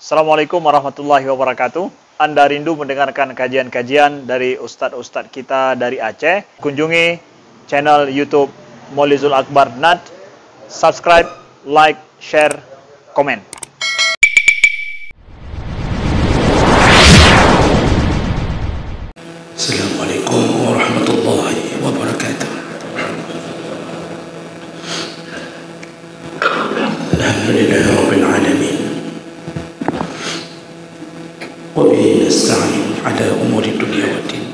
Assalamualaikum warahmatullahi wabarakatuh. Anda rindu mendengarkan kajian-kajian dari ustadz-ustadz kita dari Aceh? Kunjungi channel YouTube Maulizul Akbar NAD. Subscribe, like, share, komen. Assalamualaikum warahmatullahi wabarakatuh. Alhamdulillahi rabbil alamin. وبه نستعين على أمور الدنيا والدين.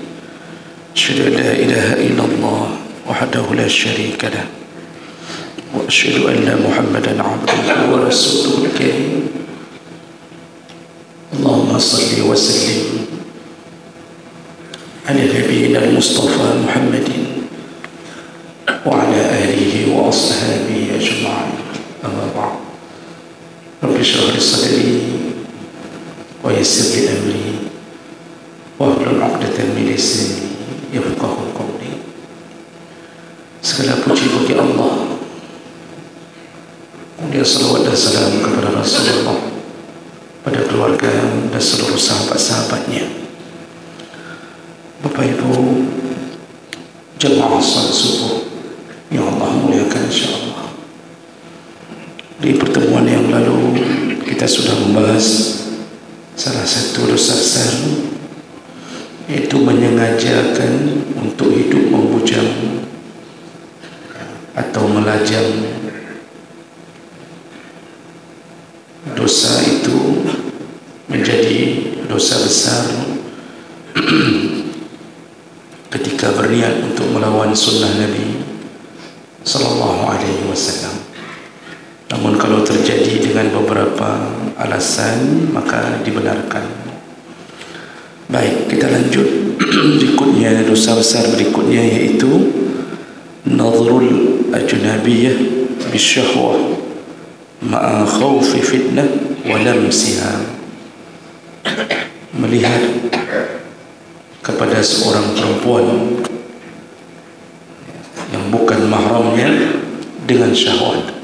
أشهد أن لا إله إلا الله وحده لا شريك له وأشهد أن محمدا عبده ورسوله الكريم. اللهم صل وسلم على نبينا المصطفى محمد وعلى آله وأصحابه أجمعين. أما بعد، رب اشرح لي صدري ويسر لي أمري واحلل عقدة من لساني yafqahu qawli. Segala puji bagi Allah, kemudian salawat dan salam kepada Rasulullah, pada keluarga dan seluruh sahabat-sahabatnya. Bapak Ibu jemaah salat subuh yang Allah muliakan insyaallah. Di pertemuan yang lalu kita sudah membahas salah satu dosa besar, yaitu menyengajakan untuk hidup membujang atau melajang. Dosa itu menjadi dosa besar ketika berniat untuk melawan sunnah Nabi sallallahu alaihi wasallam. Namun kalau terjadi dengan beberapa alasan maka dibenarkan. Baik, kita lanjut. Berikutnya, dosa besar berikutnya yaitu nadhrul ajnabiyah bisyahwah ma'a khawfi fitnah wa lamsiha. Melihat kepada seorang perempuan yang bukan mahramnya dengan syahwat,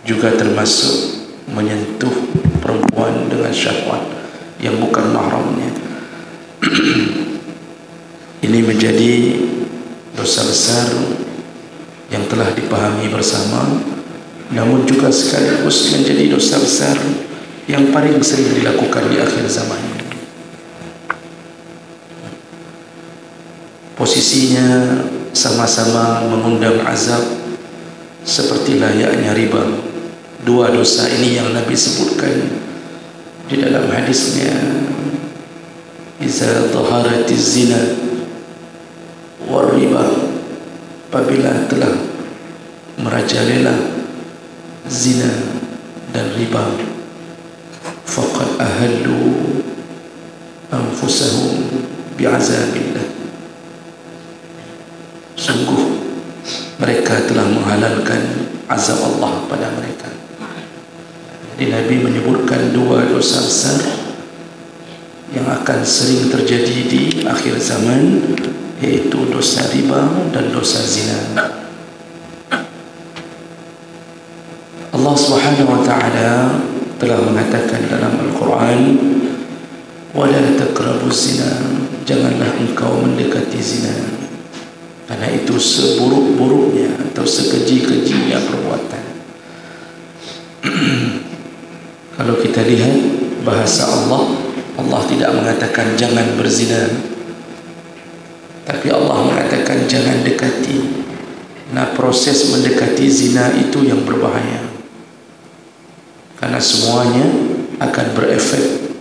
juga termasuk menyentuh perempuan dengan syahwat yang bukan mahramnya. Ini menjadi dosa besar yang telah dipahami bersama, namun juga sekaligus menjadi dosa besar yang paling sering dilakukan di akhir zaman. Posisinya sama-sama mengundang azab seperti layaknya riba. Dua dosa ini yang Nabi sebutkan di dalam hadisnya, iza zaharatiz zina war riba, apabila telah merajalela zina dan riba, faqad ahallu anfusahum bi'azabillah, sungguh mereka telah menghalalkan azab Allah pada mereka. Jadi Nabi menyebutkan dua dosa besar yang akan sering terjadi di akhir zaman, yaitu dosa riba dan dosa zina. Allah Subhanahu wa taala telah mengatakan dalam Al-Quran, wala taqrabuz zina, janganlah engkau mendekati zina, karena itu seburuk-buruknya atau sekeji-kejinya perbuatan. Kalau kita lihat bahasa Allah, Allah tidak mengatakan jangan berzina, tapi Allah mengatakan jangan dekati. Nah, proses mendekati zina itu yang berbahaya, karena semuanya akan berefek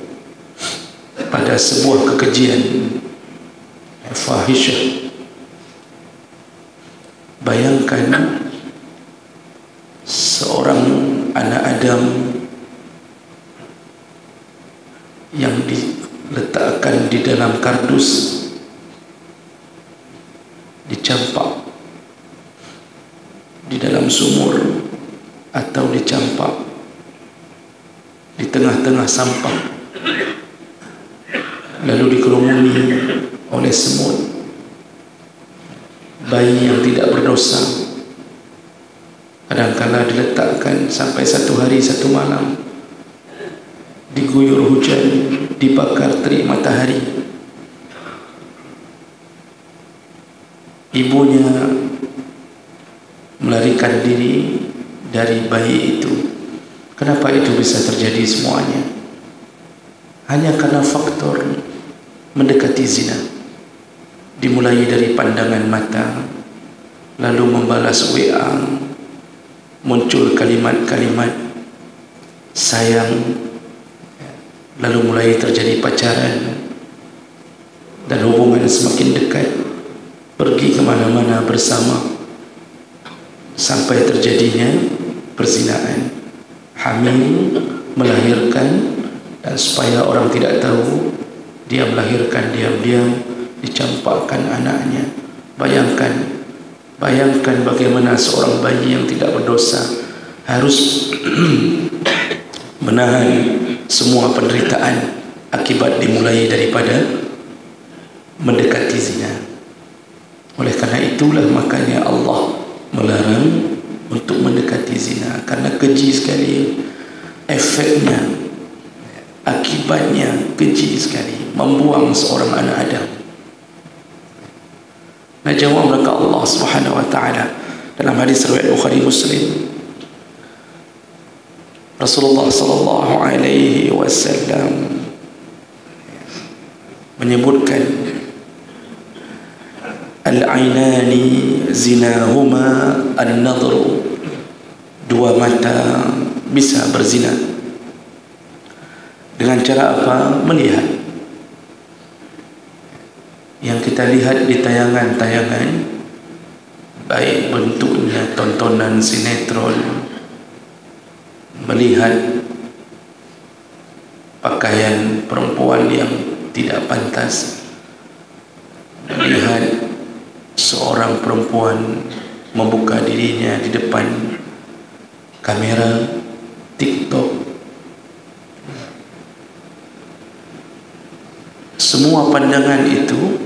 pada sebuah kekejian, fahisyah. Bayangkan seorang anak Adam yang diletakkan di dalam kardus, dicampak di dalam sumur atau dicampak di tengah-tengah sampah, lalu dikerumuni oleh semut. Bayi yang tidak berdosa kadangkala diletakkan sampai 1 hari 1 malam diguyur hujan, dibakar terik matahari. Ibunya melarikan diri dari bayi itu. Kenapa itu bisa terjadi semuanya? Hanya karena faktor mendekati zina. Dimulai dari pandangan mata, lalu membalas WA, muncul kalimat-kalimat sayang, lalu mulai terjadi pacaran dan hubungan semakin dekat, pergi kemana-mana bersama sampai terjadinya perzinaan, hamil, melahirkan, dan supaya orang tidak tahu dia melahirkan diam-diam, dicampakkan anaknya. Bayangkan bagaimana seorang bayi yang tidak berdosa harus menahan semua penderitaan akibat dimulai daripada mendekati zina. Oleh karena itulah makanya Allah melarang untuk mendekati zina, karena keji sekali efeknya, akibatnya keji sekali, membuang seorang anak Adam. Nah, jawab mereka Allah Subhanahu wa taala dalam hadis riwayat Bukhari Muslim. Rasulullah sallallahu alaihi wasallam menyebutkan al-ainani zinahuma an-nadhru, dua mata bisa berzina. Dengan cara apa? Melihat. Yang kita lihat di tayangan-tayangan, baik bentuknya tontonan sinetron, melihat pakaian perempuan yang tidak pantas, melihat seorang perempuan membuka dirinya di depan kamera TikTok. Semua pandangan itu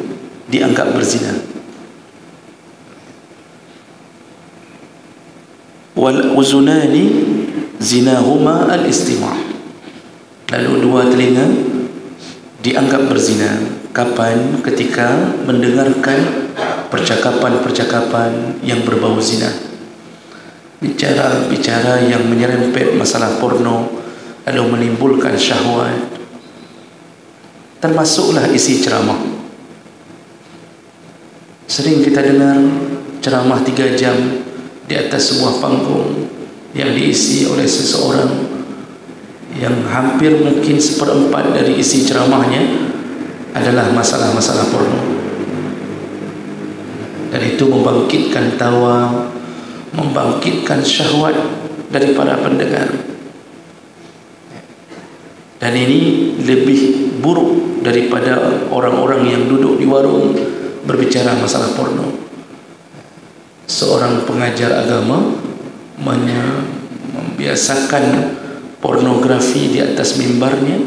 dianggap berzina. Wal uzunani zinahuma al-istima'. Lalu dua telinga dianggap berzina. Kapan? Ketika mendengarkan percakapan-percakapan yang berbau zina, bicara-bicara yang menyerempet masalah porno, lalu menimbulkan syahwat. Termasuklah isi ceramah. Sering kita dengar ceramah 3 jam di atas sebuah panggung yang diisi oleh seseorang yang hampir mungkin 1/4 dari isi ceramahnya adalah masalah-masalah porno. Dan itu membangkitkan tawa, membangkitkan syahwat dari para pendengar. Dan ini lebih buruk daripada orang-orang yang duduk di warung berbicara masalah porno. Seorang pengajar agama membiasakan pornografi di atas mimbarnya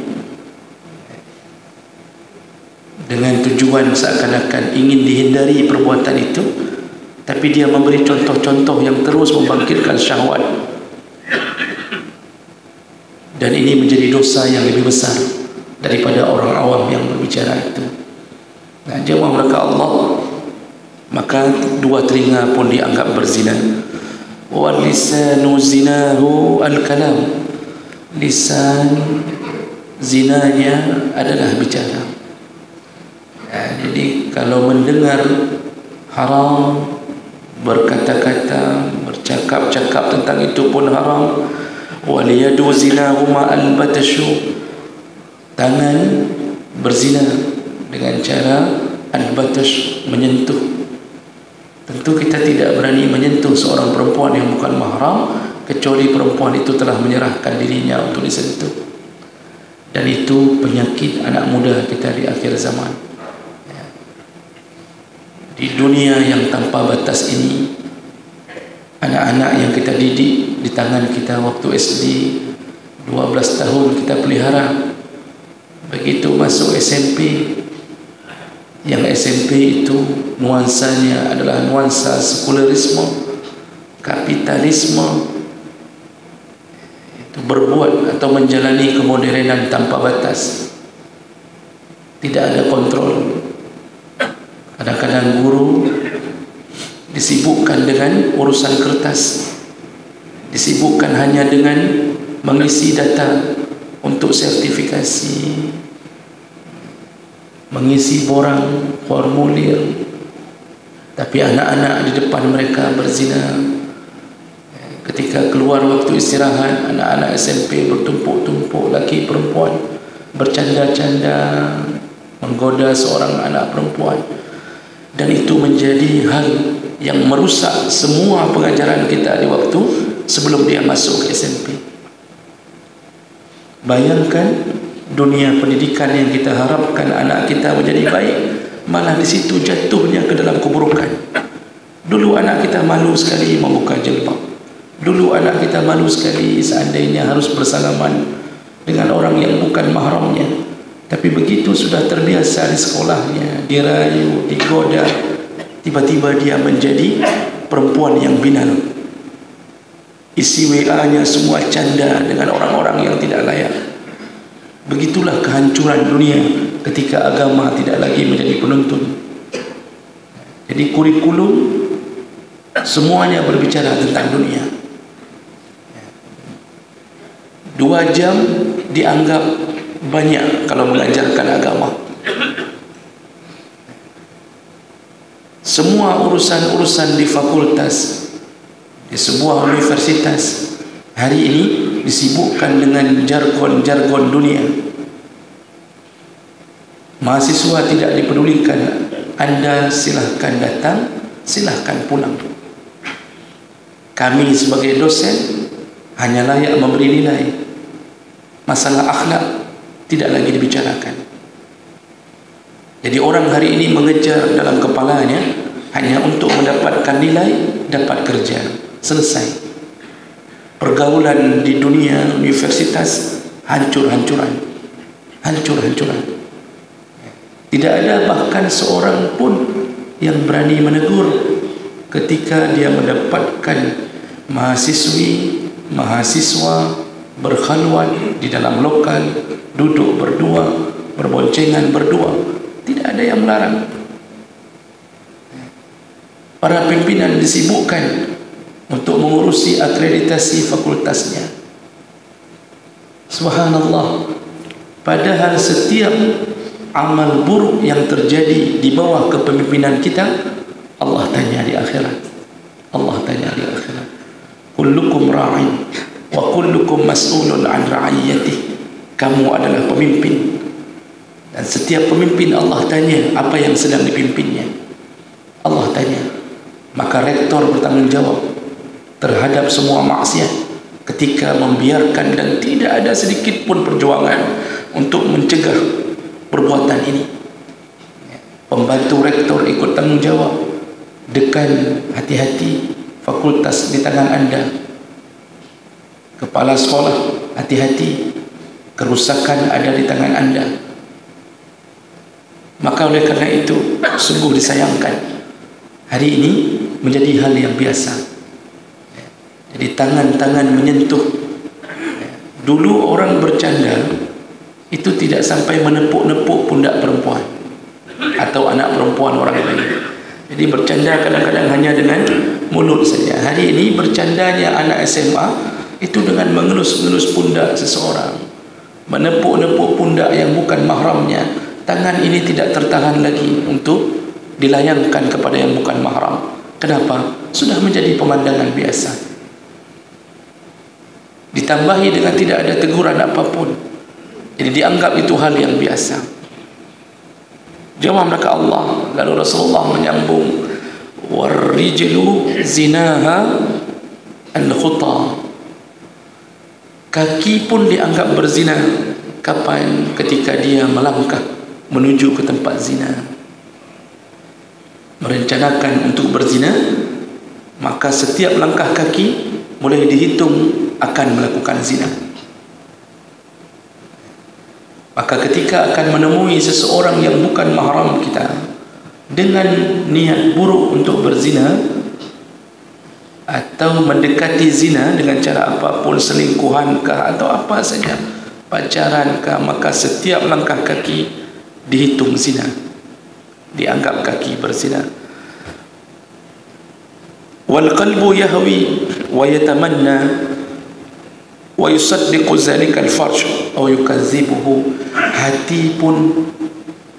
dengan tujuan seakan-akan ingin dihindari perbuatan itu, tapi dia memberi contoh-contoh yang terus membangkitkan syahwat. Dan ini menjadi dosa yang lebih besar daripada orang awam yang berbicara itu. Nah, jawab mereka Allah, maka dua telinga pun dianggap berzina. Wal lisanu zinahu al-kalam. Lisan zinanya adalah bicara. Nah, jadi kalau mendengar haram, berkata-kata, bercakap-cakap tentang itu pun haram. Wal yadu zinahuma al-batashu. Tangan berzina dengan cara al-batash, menyentuh. Tentu kita tidak berani menyentuh seorang perempuan yang bukan mahram kecuali perempuan itu telah menyerahkan dirinya untuk disentuh. Dan itu penyakit anak muda kita di akhir zaman. Di dunia yang tanpa batas ini, anak-anak yang kita didik di tangan kita waktu SD 12 tahun kita pelihara, begitu masuk SMP, yang SMP itu nuansanya adalah nuansa sekularisme, kapitalisme, itu berbuat atau menjalani kemodernan tanpa batas. Tidak ada kontrol. Kadang-kadang guru disibukkan dengan urusan kertas, disibukkan hanya dengan mengisi data untuk sertifikasi, mengisi borang formulir, tapi anak-anak di depan mereka berzina. Ketika keluar waktu istirahat, anak-anak SMP bertumpuk-tumpuk, laki perempuan bercanda-canda menggoda seorang anak perempuan. Dan itu menjadi hal yang merusak semua pengajaran kita di waktu sebelum dia masuk ke SMP. Bayangkan dunia pendidikan yang kita harapkan anak kita menjadi baik, malah di situ jatuhnya ke dalam keburukan. Dulu anak kita malu sekali membuka jilbab. Dulu anak kita malu sekali seandainya harus bersalaman dengan orang yang bukan mahramnya. Tapi begitu sudah terbiasa di sekolahnya, dirayu, digoda, tiba-tiba dia menjadi perempuan yang binal. Isi WA-nya semua canda dengan orang-orang yang tidak layak. Begitulah kehancuran dunia ketika agama tidak lagi menjadi penuntun. Jadi kurikulum semuanya berbicara tentang dunia. 2 jam dianggap banyak kalau mengajarkan agama. Semua urusan-urusan di fakultas, di sebuah universitas hari ini disibukkan dengan jargon-jargon dunia. Mahasiswa tidak dipedulikan. Anda silahkan datang, silahkan pulang. Kami sebagai dosen hanya layak memberi nilai. Masalah akhlak tidak lagi dibicarakan. Jadi orang hari ini mengejar dalam kepalanya hanya untuk mendapatkan nilai, dapat kerja, selesai. Pergaulan di dunia universitas hancur-hancuran. Tidak ada bahkan seorang pun yang berani menegur ketika dia mendapatkan mahasiswa berkhalwat di dalam lokal, duduk berdua, berboncengan berdua. Tidak ada yang melarang. Para pimpinan disibukkan untuk mengurusi akreditasi fakultasnya. Subhanallah. Padahal setiap amal buruk yang terjadi di bawah kepemimpinan kita, Allah tanya di akhirat. Kullukum ra'in wa kullukum mas'ulun an ra'iyatih. Kamu adalah pemimpin, dan setiap pemimpin Allah tanya apa yang sedang dipimpinnya. Allah tanya. Maka rektor bertanggung jawab terhadap semua maksiat ketika membiarkan dan tidak ada sedikit pun perjuangan untuk mencegah perbuatan ini. Pembantu rektor ikut tanggung jawab. Dekan, hati-hati, fakultas di tangan Anda. Kepala sekolah, hati-hati, kerusakan ada di tangan Anda. Maka oleh karena itu sungguh disayangkan hari ini menjadi hal yang biasa. Jadi tangan-tangan menyentuh. Dulu orang bercanda itu tidak sampai menepuk-nepuk pundak perempuan atau anak perempuan orang lain. Jadi bercanda kadang-kadang hanya dengan mulut saja. Hari ini bercandanya anak SMA itu dengan mengelus-ngelus pundak seseorang, menepuk-nepuk pundak yang bukan mahramnya. Tangan ini tidak tertahan lagi untuk dilayangkan kepada yang bukan mahram. Kenapa? Sudah menjadi pemandangan biasa. Ditambahi dengan tidak ada teguran apapun. Jadi dianggap itu hal yang biasa. Jawab mereka Allah. Lalu Rasulullah menyambung, warrijlu zinaha al-khuta. Kaki pun dianggap berzina. Kapan? Ketika dia melangkah menuju ke tempat zina, merencanakan untuk berzina, maka setiap langkah kaki boleh dihitung akan melakukan zina. Maka ketika akan menemui seseorang yang bukan mahram kita dengan niat buruk untuk berzina, atau mendekati zina dengan cara apapun, selingkuhankah atau apa saja, pacarankah, maka setiap langkah kaki dihitung zina, dianggap kaki berzina. Wal qalbu yahwi wa yatamanna wa yusaddiqu zalika al-farj aw yukadzibuhu. Hati pun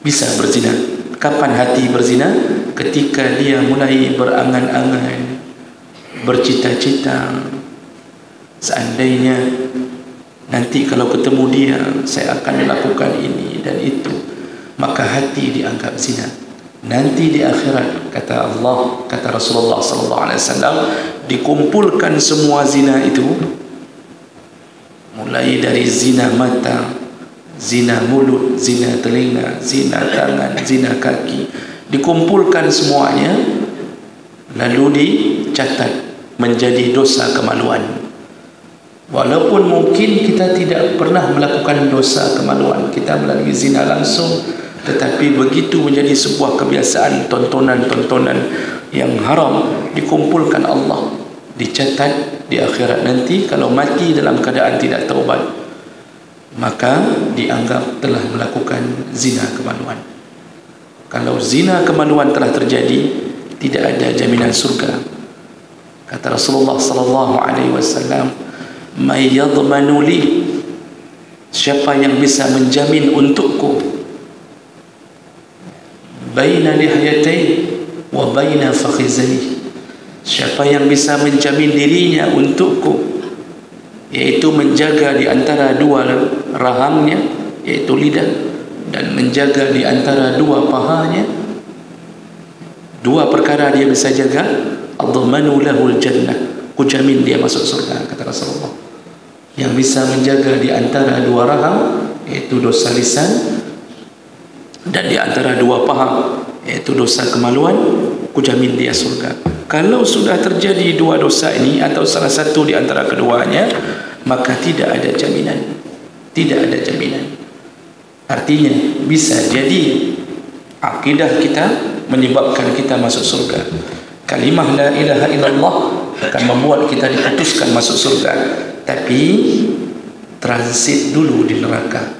bisa berzina. Kapan hati berzina? Ketika dia mulai berangan-angan, bercita-cita, seandainya nanti kalau ketemu dia saya akan melakukan ini dan itu, maka hati dianggap zina. Nanti di akhirat, kata Allah, kata Rasulullah sallallahu alaihi wasallam, dikumpulkan semua zina itu, mulai dari zina mata, zina mulut, zina telinga, zina tangan, zina kaki, dikumpulkan semuanya, lalu dicatat menjadi dosa kemaluan. Walaupun mungkin kita tidak pernah melakukan dosa kemaluan, kita melalui zina langsung, tetapi begitu menjadi sebuah kebiasaan, tontonan-tontonan yang haram, dikumpulkan Allah, dicatat di akhirat nanti. Kalau mati dalam keadaan tidak taubat, maka dianggap telah melakukan zina kemaluan. Kalau zina kemaluan telah terjadi, tidak ada jaminan surga. Kata Rasulullah sallallahu alaihi wasallam, "May yadmanu li?" Siapa yang bisa menjamin untukku baina lihyatai wa baina fakhizai? Siapa yang bisa menjamin dirinya untukku, yaitu menjaga di antara dua rahangnya, yaitu lidah, dan menjaga di antara dua pahanya. Dua perkara dia bisa jaga, admanu lahul jannah, ku jamin dia masuk surga, kata Rasulullah. Yang bisa menjaga di antara dua rahang, yaitu dosa lisan, dan di antara dua paha, yaitu dosa kemaluan, ku jamin dia surga. Kalau sudah terjadi dua dosa ini atau salah satu di antara keduanya, maka tidak ada jaminan. Tidak ada jaminan. Artinya bisa jadi akidah kita menyebabkan kita masuk surga. Kalimah la ilaha illallah akan membuat kita diputuskan masuk surga, tapi transit dulu di neraka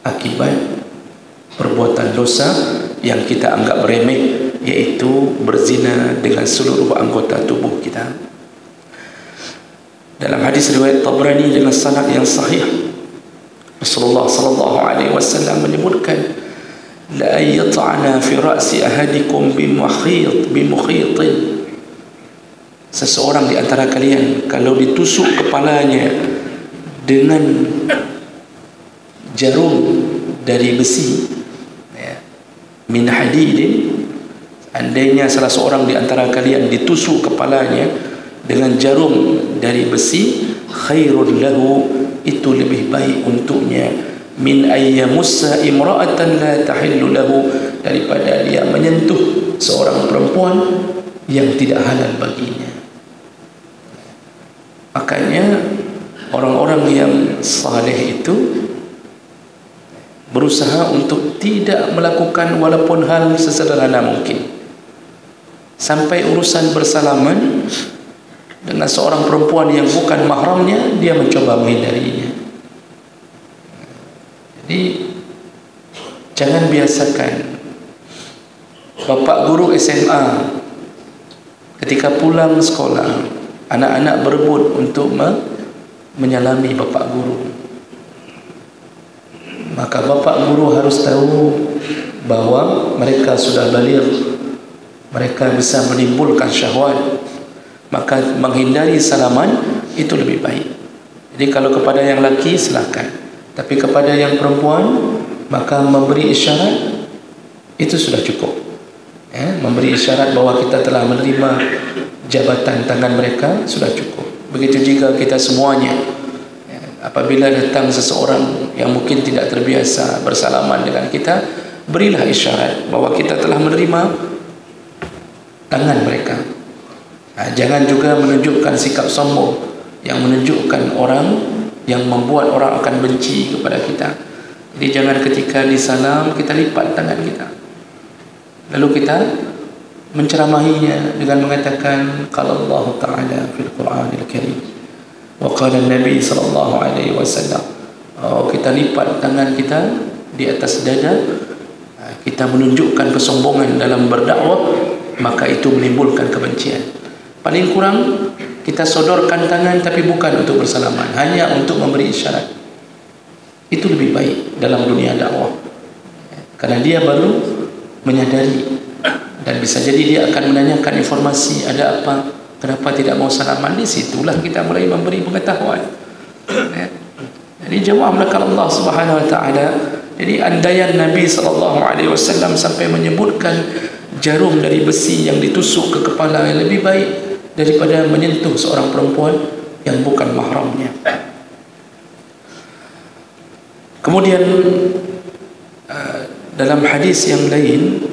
akibat perbuatan dosa yang kita anggap remeh, yaitu berzina dengan seluruh anggota tubuh kita. Dalam hadis riwayat Tabrani dengan sanad yang sahih, Rasulullah sallallahu alaihi wasallam menyebutkan, la yat'ana fi ra'si ahadikum bimukhitin. Seseorang di antara kalian kalau ditusuk kepalanya dengan jarum dari besi, min hadidin, andainya salah seorang di antara kalian ditusuk kepalanya dengan jarum dari besi, khairul lahu, itu lebih baik untuknya, min ayyamussa imra'atan la tahillu lahu, daripada dia menyentuh seorang perempuan yang tidak halal baginya. Makanya orang-orang yang saleh itu berusaha untuk tidak melakukan walaupun hal sesederhana mungkin. Sampai urusan bersalaman dengan seorang perempuan yang bukan mahramnya, dia mencoba menghindarinya. Jadi jangan biasakan. Bapak guru SMA ketika pulang sekolah, anak-anak berebut untuk menyalami bapak guru. Maka bapak guru harus tahu bahwa mereka sudah baligh, mereka bisa menimbulkan syahwat, maka menghindari salaman itu lebih baik. Jadi kalau kepada yang laki silakan, tapi kepada yang perempuan maka memberi isyarat itu sudah cukup. Memberi isyarat bahwa kita telah menerima jabatan tangan mereka sudah cukup. Begitu juga kita semuanya. Apabila datang seseorang yang mungkin tidak terbiasa bersalaman dengan kita, berilah isyarat bahwa kita telah menerima tangan mereka. Jangan juga menunjukkan sikap sombong yang menunjukkan orang, yang membuat orang akan benci kepada kita. Jadi jangan ketika disalam kita lipat tangan kita, lalu kita menceramahinya dengan mengatakan qala Allah Ta'ala fil Qur'anil Karim wa qala Nabi sallallahu alaihi wasallam. Kita lipat tangan kita di atas dada, kita menunjukkan kesombongan dalam berdakwah, maka itu menimbulkan kebencian. Paling kurang kita sodorkan tangan tapi bukan untuk bersalaman, hanya untuk memberi isyarat. Itu lebih baik dalam dunia dakwah, karena dia baru menyadari, dan bisa jadi dia akan menanyakan informasi, ada apa, kenapa tidak mau salaman. Di situlah kita mulai memberi pengetahuan. Jadi jemaah melakukan Allah Subhanahu Wa Taala. Jadi andaian Nabi SAW sampai menyebutkan jarum dari besi yang ditusuk ke kepala yang lebih baik daripada menyentuh seorang perempuan yang bukan mahramnya. Kemudian dalam hadis yang lain,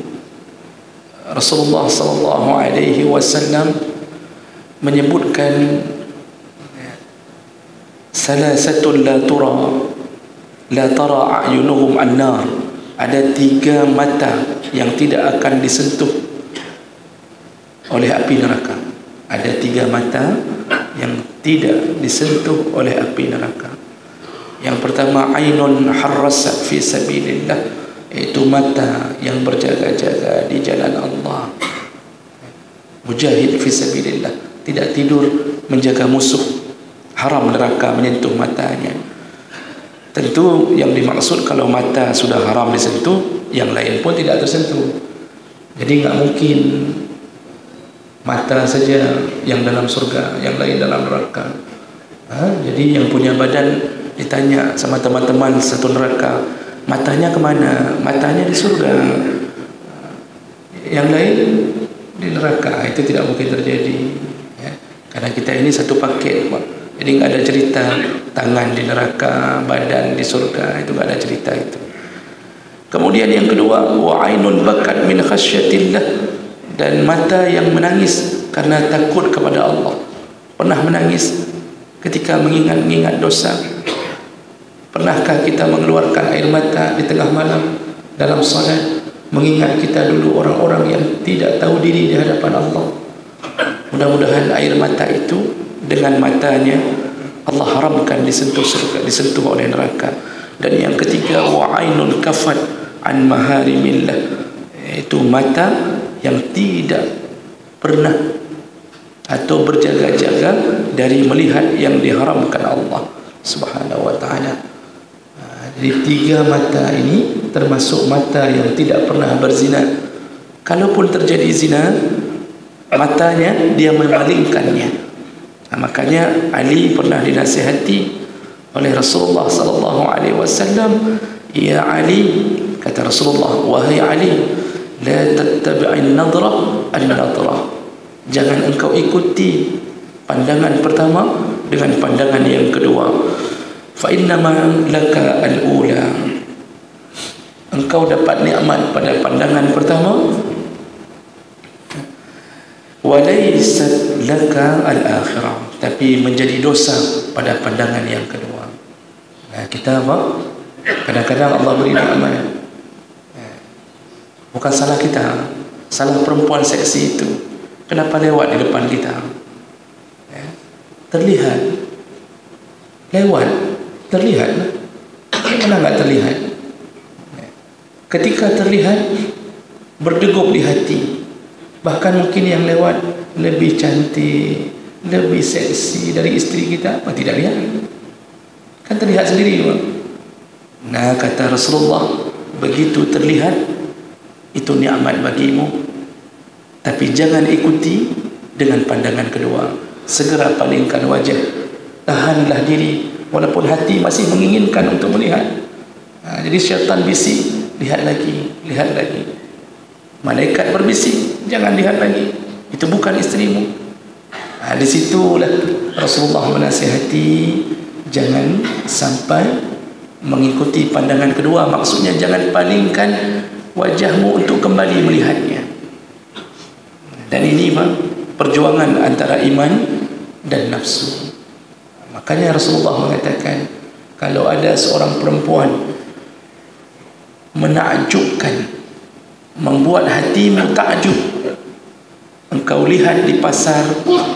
Rasulullah SAW menyebutkan salasatun la tara a'yunuhum an-nar. Ada 3 mata yang tidak akan disentuh oleh api neraka. Ada 3 mata yang tidak disentuh oleh api neraka. Yang pertama, ainun harrasat fi sabilillah, itu mata yang berjaga-jaga di jalan Allah, mujahid fi sabilillah, tidak tidur menjaga musuh. Haram neraka menyentuh matanya. Tentu yang dimaksud kalau mata sudah haram disentuh, yang lain pun tidak tersentuh. Jadi enggak mungkin mata saja yang dalam surga, yang lain dalam neraka. Jadi yang punya badan ditanya sama teman-teman satu neraka, matanya kemana? Matanya di surga, yang lain di neraka. Itu tidak mungkin terjadi, ya. Karena kita ini satu paket, Pak. Jadi enggak ada cerita tangan di neraka, badan di surga, itu enggak ada cerita itu. Kemudian yang kedua, wa ainun bakat min khasyatillah, dan mata yang menangis karena takut kepada Allah. Pernah menangis ketika mengingat dosa? Pernahkah kita mengeluarkan air mata di tengah malam dalam salat, mengingat kita dulu orang-orang yang tidak tahu diri di hadapan Allah? Mudah-mudahan air mata itu dengan matanya Allah haramkan disentuh surga, disentuh oleh neraka. Dan yang ketiga, wa ainun kafat an maharimillah, itu mata yang tidak pernah atau berjaga-jaga dari melihat yang diharamkan Allah Subhanahu Wa Taala. Jadi 3 mata ini termasuk mata yang tidak pernah berzina. Kalaupun terjadi zina, matanya dia memalingkannya. Makanya Ali pernah dinasihati oleh Rasulullah SAW. Ya Ali, kata Rasulullah, wahai Ali, la tattabi'in nadrah an-nadrah, jangan engkau ikuti pandangan pertama dengan pandangan yang kedua. Fa innama laka al-ula, engkau dapat nikmat pada pandangan pertama, walaysat laka al-akhirah, tapi menjadi dosa pada pandangan yang kedua. Nah, kita apa? Kadang-kadang Allah beri nikmat, bukan salah kita, salah perempuan seksi itu. Kenapa lewat di depan kita? Terlihat, lewat, terlihat. Mana enggak terlihat? Ketika terlihat, berdegup di hati. Bahkan mungkin yang lewat lebih cantik, lebih seksi dari istri kita, apa tidak lihat? Kan terlihat sendiri, Pak. Nah, kata Rasulullah, begitu terlihat itu nikmat bagimu, tapi jangan ikuti dengan pandangan kedua. Segera palingkan wajah, tahanlah diri, walaupun hati masih menginginkan untuk melihat. Jadi syaitan bisik, lihat lagi, lihat lagi. Malaikat berbisik, jangan lihat lagi, itu bukan istrimu. Di situlah Rasulullah menasihati, jangan sampai mengikuti pandangan kedua. Maksudnya jangan palingkan wajahmu untuk kembali melihatnya. Dan ini perjuangan antara iman dan nafsu. Makanya Rasulullah mengatakan, kalau ada seorang perempuan menakjubkan, membuat hatimu takjub, engkau lihat di pasar,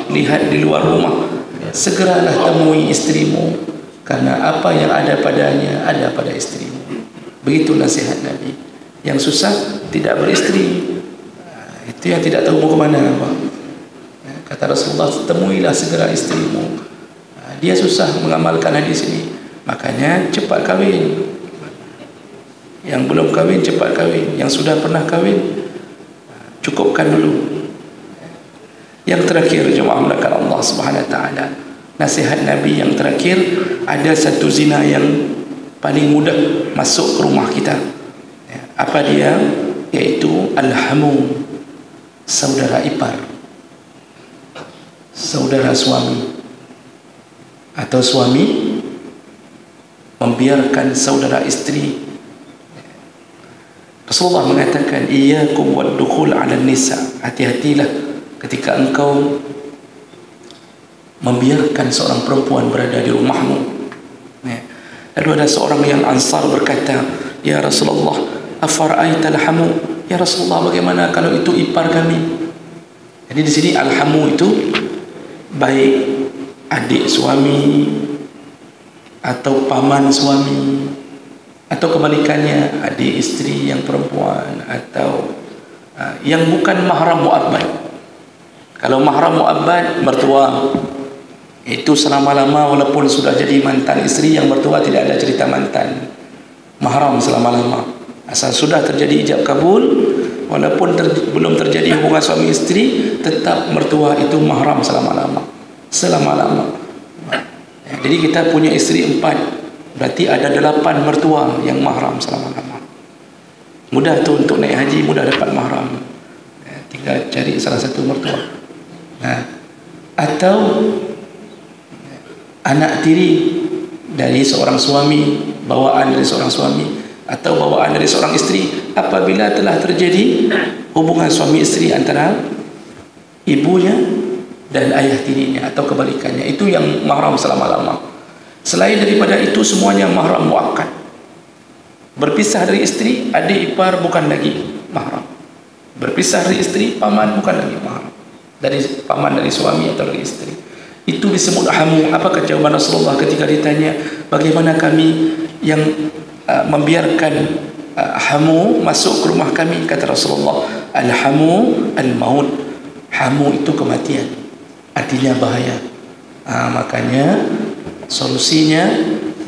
lihat di luar rumah, segeralah temui istrimu, karena apa yang ada padanya ada pada istrimu. Begitu nasihat Nabi. Yang susah tidak beristri, itu yang tidak tahu mau kemana. Kata Rasulullah, temuilah segera istrimu. Dia susah mengamalkan hadis ini, makanya cepat kahwin. Yang belum kahwin cepat kahwin, yang sudah pernah kahwin cukupkan dulu. Yang terakhir, jemaah mulakan Allah Subhanahu wa taala, nasihat Nabi yang terakhir, ada satu zina yang paling mudah masuk ke rumah kita. Apa dia? Yaitu al-hamu, saudara ipar, saudara suami, atau suami membiarkan saudara istri. Rasulullah mengatakan, iyyakum wad-dukhul 'ala nisa, hati-hatilah ketika engkau membiarkan seorang perempuan berada di rumahmu. Lalu ada seorang yang Ansar berkata, ya Rasulullah, afara'aita al-hamu, ya Rasulullah, bagaimana kalau itu ipar kami? Jadi di sini al-hamu itu baik adik suami atau paman suami, atau kebalikannya adik istri yang perempuan, atau yang bukan mahram mu'abbad. Kalau mahram mu'abbad, mertua, itu selama-lama walaupun sudah jadi mantan istri, yang mertua tidak ada cerita mantan, mahram selama-lama. Asal sudah terjadi ijab kabul, walaupun belum terjadi hubungan suami istri, tetap mertua itu mahram selama-lama. Jadi kita punya istri 4, berarti ada 8 mertua yang mahram selama-lama. Mudah tu untuk naik haji, mudah dapat mahram. Tinggal cari salah satu mertua. Atau anak tiri dari seorang suami, bawaan dari seorang suami, atau bawaan dari seorang istri, apabila telah terjadi hubungan suami istri antara ibunya dan ayah tirinya, atau kebalikannya, itu yang mahram selama-lama. Selain daripada itu, semuanya mahram muakkad. Berpisah dari istri, adik ipar bukan lagi mahram. Berpisah dari istri, paman bukan lagi mahram. Dari paman dari suami atau dari istri. Itu disebut hamu. Apa jawaban Rasulullah ketika ditanya, bagaimana kami yang membiarkan hamu masuk ke rumah kami? Kata Rasulullah, al-hamu al-maut. Hamu itu kematian, artinya bahaya. Makanya solusinya,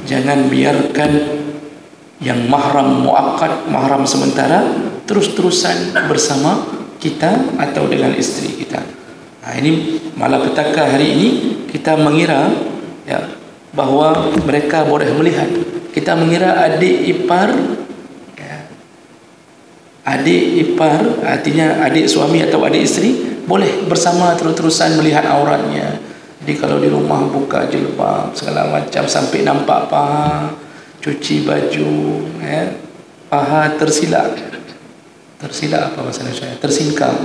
jangan biarkan yang mahram muakkad, mahram sementara, terus-terusan bersama kita atau dengan istri kita. Ini malapetaka hari ini kita mengira bahawa mereka boleh melihat. Kita mengira adik ipar, adik ipar artinya adik suami atau adik istri boleh bersama terus-terusan melihat auratnya. Jadi kalau di rumah buka jilbab segala macam sampai nampak paha, cuci baju, paha tersilak apa bahasa Indonesia? Tersingkap.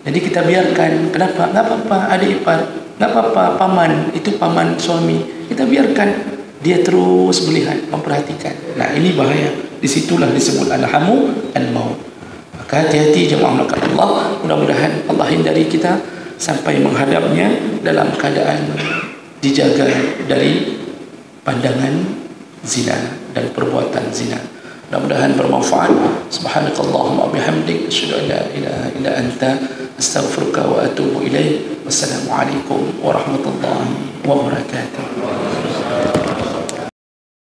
Jadi kita biarkan. Kenapa? Enggak apa-apa adik ipar, enggak apa-apa paman, itu paman suami. Kita biarkan dia terus melihat, memperhatikan. Nah, ini bahaya. Disitulah disebut al-hamu al-maut. Maka hati-hati jemaah Allah. Mudah-mudahan Allah hindari kita sampai menghadapnya dalam keadaan dijaga dari pandangan zina dan perbuatan zina. Mudah-mudahan bermanfaat. Subhanakallahumma bihamdik, asyhadu an la ilaha illa anta, astaghfiruka wa atubu ilaik. Wassalamualaikum warahmatullahi wabarakatuh.